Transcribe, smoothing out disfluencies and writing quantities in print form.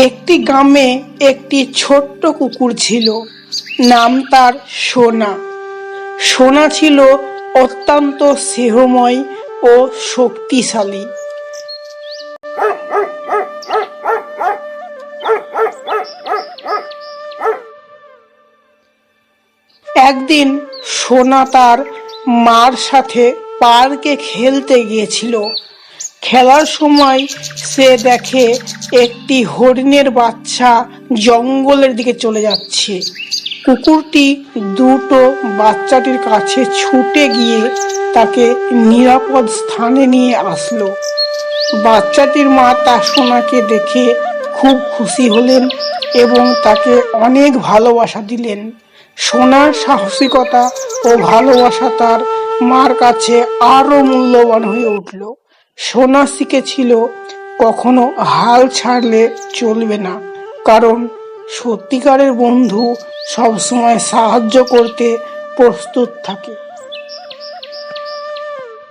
একটি গ্রামে একটি ছোট্ট কুকুর ছিল, নাম তার সোনা। সোনা ছিল অত্যন্ত স্নেহময় ও শক্তিশালী। একদিন সোনা তার মার সাথে পার্কে খেলতে গিয়েছিল। খেলার সময় সে দেখে একটি হরিণের বাচ্চা জঙ্গলের দিকে চলে যাচ্ছে। কুকুরটি দ্রুত বাচ্চাটির কাছে ছুটে গিয়ে তাকে নিরাপদ স্থানে নিয়ে আসলো। বাচ্চাটির মা তার সোনাকে দেখে খুব খুশি হলেন এবং তাকে অনেক ভালোবাসা দিলেন। সোনার সাহসিকতা ও ভালোবাসা তার মার কাছে আরো মূল্যবান হয়ে উঠল। সোনা শিখেছিল কখনো হাল ছাড়লে চলবে না, কারণ সত্যিকারের বন্ধু সবসময় সাহায্য করতে প্রস্তুত থাকে।